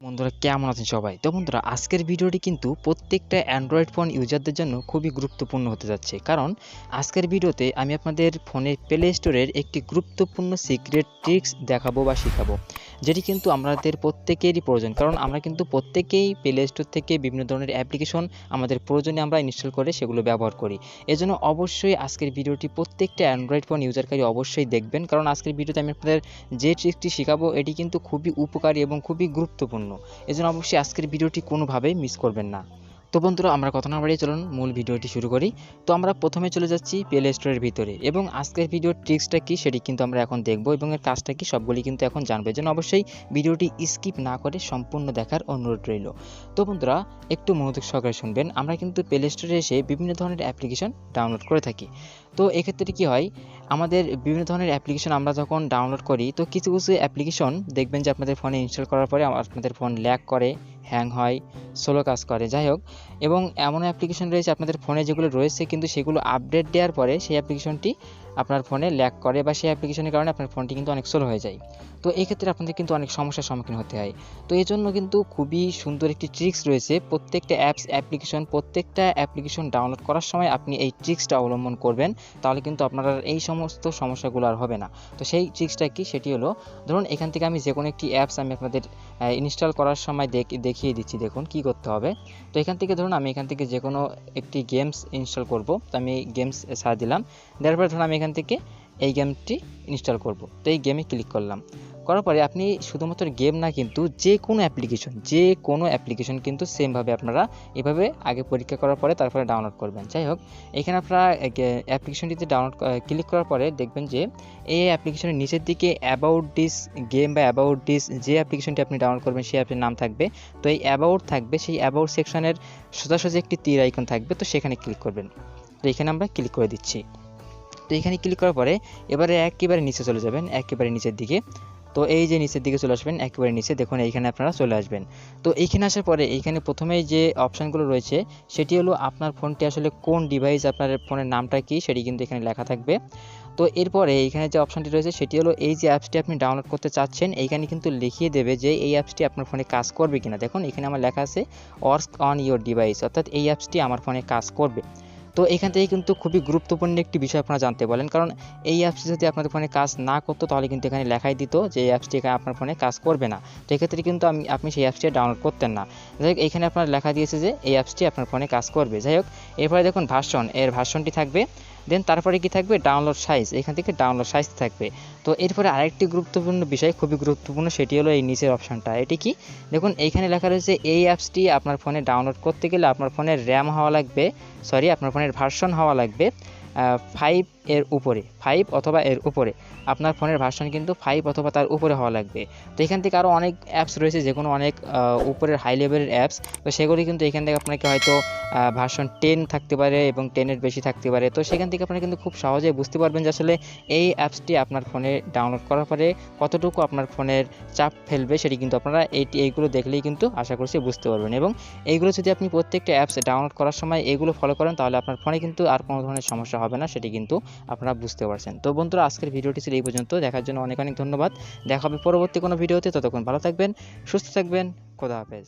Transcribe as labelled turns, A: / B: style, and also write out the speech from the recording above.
A: বন্ধুরা কেমন আছেন সবাই? তো বন্ধুরা আজকের ভিডিওটি কিন্তু প্রত্যেকটা অ্যান্ড্রয়েড ফোন ইউজারদের জন্য খুবই গুরুত্বপূর্ণ হতে যাচ্ছে। কারণ আজকের ভিডিওতে আমি আপনাদের ফোনের প্লে স্টোরের একটি গুরুত্বপূর্ণ সিক্রেট ট্রিক্স দেখাবো বা শিখাবো। যেটি কিন্তু আমাদের প্রত্যেকেরই প্রয়োজন। কারণ আমরা কিন্তু প্রত্যেকেই প্লে স্টোর থেকে বিভিন্ন ধরনের অ্যাপ্লিকেশন আমাদের প্রয়োজনে আমরা ইনস্টল করে সেগুলো ব্যবহার করি। এজন্য অবশ্যই আজকের ভিডিওটি প্রত্যেকটা অ্যান্ড্রয়েড ফোন ইউজারকারী অবশ্যই দেখবেন। কারণ আজকের ভিডিওতে আমি আপনাদের যে ট্রিকটি শিখাবো এটি কিন্তু খুবই উপকারী এবং খুবই গুরুত্বপূর্ণ। এজন্য অবশ্যই আজকের ভিডিওটি কোনোভাবেই মিস করবেন না। তো বন্ধুরা আমরা কথা না বাড়িয়ে চলুন মূল ভিডিওটি শুরু করি। তো আমরা প্রথমে চলে যাচ্ছি প্লে স্টোরের ভিতরে এবং আজকের ভিডিওর ট্রিক্সটা কি সেটি কিন্তু আমরা এখন দেখব এবং এর কাজটা কি সবগুলি কিন্তু এখন জানবো। এজন্য অবশ্যই ভিডিওটি স্কিপ না করে সম্পূর্ণ দেখার অনুরোধ রইল। তো বন্ধুরা একটু মনোযোগ সহকারে শুনবেন। আমরা কিন্তু প্লে স্টোরে এসে বিভিন্ন ধরনের অ্যাপ্লিকেশন ডাউনলোড করে থাকি। তো এক্ষেত্রে কি হয়, আমাদের বিভিন্ন ধরনের অ্যাপ্লিকেশন আমরা যখন ডাউনলোড করি তো কিছু কিছু অ্যাপ্লিকেশন দেখবেন যে আপনাদের ফোনে ইনস্টল করার পরে আপনাদের ফোন ল্যাগ করে, হ্যাং হয়, স্লো কাজ করে, যাই হোক। এবং এমন অ্যাপ্লিকেশন রয়েছে আপনাদের ফোনে যেগুলো রয়েছে কিন্তু সেগুলো আপডেট দেওয়ার পরে সেই অ্যাপ্লিকেশনটি আপনার ফোনে ল্যাগ করে বা সেই অ্যাপ্লিকেশনের কারণে আপনার ফোনটি কিন্তু অনেক স্লো হয়ে যায়। তো এই ক্ষেত্রে আপনাদের কিন্তু অনেক সমস্যার সম্মুখীন হতে হয়। তো এই জন্য কিন্তু খুবই সুন্দর একটি ট্রিক্স রয়েছে। প্রত্যেকটা প্রত্যেকটা অ্যাপ্লিকেশন ডাউনলোড করার সময় আপনি এই ট্রিক্সটা অবলম্বন করবেন, তাহলে কিন্তু আপনার আর এই সমস্ত সমস্যাগুলো আর হবে না। তো সেই ট্রিক্সটা কি, সেটি হলো ধরুন এখান থেকে আমি যে কোনো একটি অ্যাপস আমি আপনাদের ইনস্টল করার সময় দেখিয়ে দিচ্ছি, দেখুন কি করতে হবে। তো এখান থেকে ধরুন আমি এখান থেকে যে কোনো একটি গেমস ইনস্টল করব। তো আমি গেমস সার্চ দিলাম, দেওয়ার পরে ধরুন আমি এখান থেকে এই গেমটি ইনস্টল করব। তো এই গেমে ক্লিক করলাম, করার পরে আপনি শুধুমাত্র গেম না কিন্তু যে কোনো অ্যাপ্লিকেশন কিন্তু সেমভাবে আপনারা এভাবে আগে পরীক্ষা করার পরে তারপরে ডাউনলোড করবেন। যাই হোক, এখানে আপনারা অ্যাপ্লিকেশনটিতে ক্লিক করার পরে দেখবেন যে এই অ্যাপ্লিকেশনের নিচের দিকে অ্যাবাউট দিস গেম বা অ্যাবাউট দিস যে অ্যাপ্লিকেশনটি আপনি ডাউনলোড করবেন সেই অ্যাপের নাম থাকবে। তো এই অ্যাবাউট থাকবে, সেই অ্যাবাউট সেকশনের সোজাসুজি একটি তীর আইকন থাকবে, তো সেখানে ক্লিক করবেন। তো এখানে আমরা ক্লিক করে দিচ্ছি। তো এখানে ক্লিক করার পরে এবারে একেবারে নিচে চলে যাবেন, একেবারে নিচের দিকে। তো এই যে নিচের দিকে চলে আসবেন, একেবারে নিচে দেখুন এইখানে আপনারা চলে আসবেন। তো এইখানে আসার পরে এইখানে প্রথমেই যে অপশানগুলো রয়েছে সেটি হলো আপনার ফোনটি আসলে কোন ডিভাইস, আপনার ফোনের নামটা কি সেটি কিন্তু এখানে লেখা থাকবে। তো এরপরে এইখানে যে অপশানটি রয়েছে সেটি হলো এই যে অ্যাপসটি আপনি ডাউনলোড করতে চাচ্ছেন এইখানে কিন্তু লিখিয়ে দেবে যে এই অ্যাপসটি আপনার ফোনে কাজ করবে কিনা। দেখুন এখানে আমার লেখা আছে ওয়ার্কস অন ইওর ডিভাইস, অর্থাৎ এই অ্যাপসটি আমার ফোনে কাজ করবে। তো এখান থেকে কিন্তু খুবই গুরুত্বপূর্ণ একটি বিষয় আপনারা জানতে বলেন, কারণ এই অ্যাপসটি যদি আপনাদের ফোনে কাজ না করতো তাহলে কিন্তু এখানে লেখাই দিত যে এই অ্যাপসটি আপনার ফোনে কাজ করবে না। তো এক্ষেত্রে কিন্তু আপনি সেই অ্যাপসটি ডাউনলোড করতেন না। যাই হোক, এখানে আপনার লেখা দিয়েছে যে এই অ্যাপসটি আপনার ফোনে কাজ করবে। যাই হোক, এরপরে দেখুন ভার্সনটি থাকবে, দেন তারপরে কি থাকবে ডাউনলোড সাইজ, এখান থেকে ডাউনলোড সাইজ থাকবে। তো এরপরে আরেকটি গুরুত্বপূর্ণ বিষয়, খুবই গুরুত্বপূর্ণ, সেটি হলো এই নিচের অপশানটা। এটি কি, দেখুন এইখানে লেখা রয়েছে এই অ্যাপসটি আপনার ফোনে ডাউনলোড করতে গেলে আপনার ফোনের র্যাম হওয়া লাগবে, আপনার ফোনের ভার্সন হওয়া লাগবে 5 এর উপরে, 5 অথবা এর উপরে। আপনার ফোনের ভার্সন কিন্তু 5 অথবা তার উপরে হওয়া লাগবে। তো এখান থেকে আরও অনেক অ্যাপস রয়েছে, যে কোনো অনেক উপরের হাই লেভেলের অ্যাপস, তো সেগুলি কিন্তু এখান থেকে আপনাকে হয়তো ভার্সন 10 থাকতে পারে এবং 10-এর বেশি থাকতে পারে। তো সেখান থেকে আপনারা কিন্তু খুব সহজেই বুঝতে পারবেন যে আসলে এই অ্যাপসটি আপনার ফোনে ডাউনলোড করার পরে কতটুকু আপনার ফোনের চাপ ফেলবে, সেটি কিন্তু আপনারা এইগুলো দেখলেই কিন্তু আশা করছি বুঝতে পারবেন। এবং এইগুলো যদি আপনি প্রত্যেকটা অ্যাপস ডাউনলোড করার সময় এগুলো ফলো করেন তাহলে আপনার ফোনে কিন্তু আর কোনো ধরনের সমস্যা হবে না, সেটি কিন্তু আপনারা বুঝতে পারছেন। তো বন্ধুরা আজকের ভিডিওটি ছিল এই পর্যন্ত, দেখার জন্য অনেক অনেক ধন্যবাদ। দেখা হবে পরবর্তী কোনো ভিডিওতে, ততক্ষণ ভালো থাকবেন, সুস্থ থাকবেন, খোদা হাফেজ।